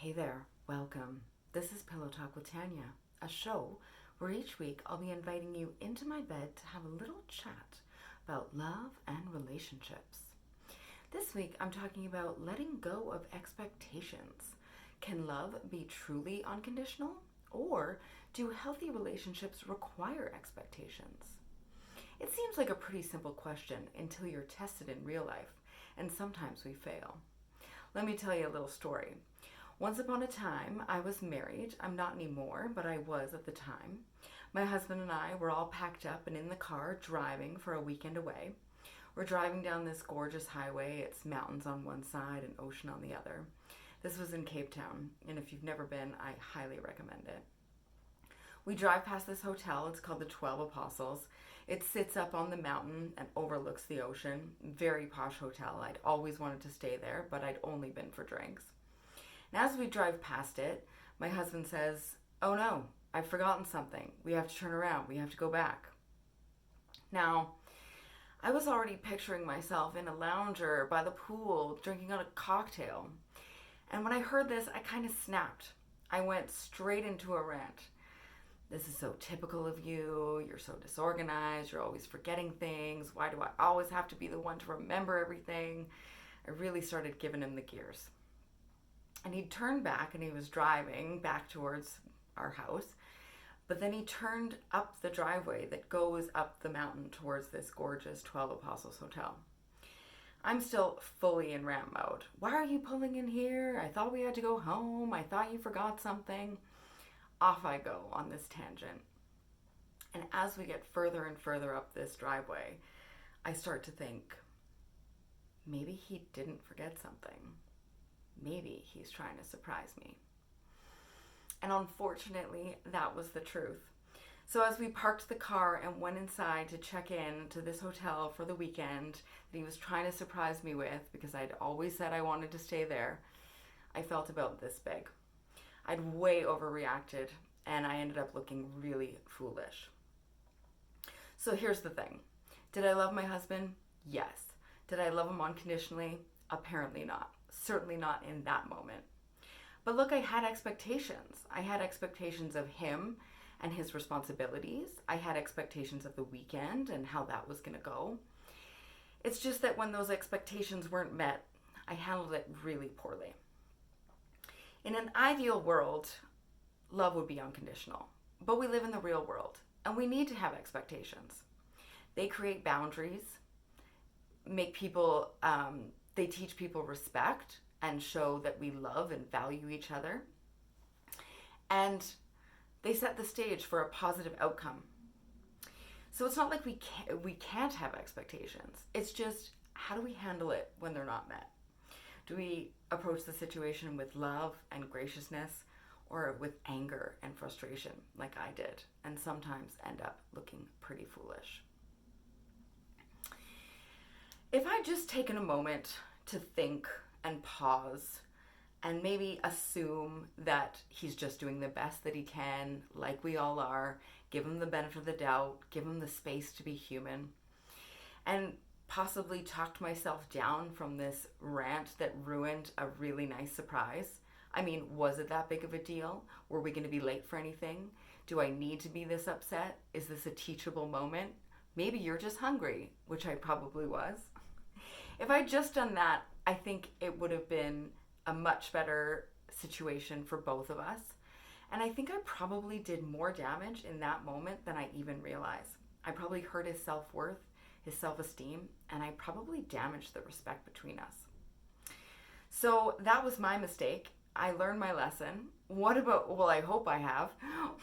Hey there, welcome. This is Pillow Talk with Tanya, a show where each week I'll be inviting you into my bed to have a little chat about love and relationships. This week I'm talking about letting go of expectations. Can love be truly unconditional, or do healthy relationships require expectations? It seems like a pretty simple question until you're tested in real life, and sometimes we fail. Let me tell you a little story. Once upon a time, I was married. I'm not anymore, but I was at the time. My husband and I were all packed up and in the car driving for a weekend away. We're driving down this gorgeous highway. It's mountains on one side and ocean on the other. This was in Cape Town, and if you've never been, I highly recommend it. We drive past this hotel. It's called the 12 Apostles. It sits up on the mountain and overlooks the ocean. Very posh hotel. I'd always wanted to stay there, but I'd only been for drinks. And as we drive past it, my husband says, "Oh no, I've forgotten something. We have to turn around. We have to go back." Now, I was already picturing myself in a lounger by the pool, drinking a cocktail. And when I heard this, I kind of snapped. I went straight into a rant. "This is so typical of you. You're so disorganized. You're always forgetting things. Why do I always have to be the one to remember everything?" I really started giving him the gears. And he turned back and he was driving back towards our house. But then he turned up the driveway that goes up the mountain towards this gorgeous 12 Apostles hotel. I'm still fully in rant mode. "Why are you pulling in here? I thought we had to go home. I thought you forgot something." Off I go on this tangent. And as we get further and further up this driveway, I start to think, maybe he didn't forget something. Maybe he's trying to surprise me. And unfortunately, that was the truth. So as we parked the car and went inside to check in to this hotel for the weekend that he was trying to surprise me with, because I'd always said I wanted to stay there, I felt about this big. I'd way overreacted, and I ended up looking really foolish. So here's the thing. Did I love my husband? Yes. Did I love him unconditionally? Apparently not. Certainly not in that moment. But look, I had expectations. I had expectations of him and his responsibilities. I had expectations of the weekend and how that was going to go. It's just that when those expectations weren't met, I handled it really poorly. In an ideal world, love would be unconditional. But we live in the real world, and we need to have expectations. They create boundaries, make people, they teach people respect and show that we love and value each other. And they set the stage for a positive outcome. So it's not like we can't have expectations. It's just, how do we handle it when they're not met? Do we approach the situation with love and graciousness, or with anger and frustration like I did, and sometimes end up looking pretty foolish? If I'd just taken a moment to think and pause and maybe assume that he's just doing the best that he can, like we all are, give him the benefit of the doubt, give him the space to be human, and possibly talked myself down from this rant that ruined a really nice surprise. I mean, was it that big of a deal? Were we going to be late for anything? Do I need to be this upset? Is this a teachable moment? Maybe you're just hungry, which I probably was. If I'd just done that, I think it would have been a much better situation for both of us. And I think I probably did more damage in that moment than I even realized. I probably hurt his self-worth, his self-esteem, and I probably damaged the respect between us. So that was my mistake. I learned my lesson. I hope I have.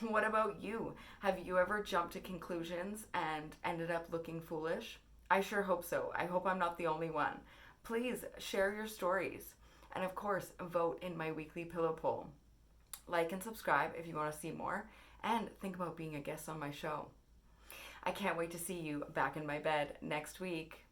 What about you? Have you ever jumped to conclusions and ended up looking foolish? I sure hope so. I hope I'm not the only one. Please share your stories. And of course, vote in my weekly pillow poll. Like and subscribe if you want to see more. And think about being a guest on my show. I can't wait to see you back in my bed next week.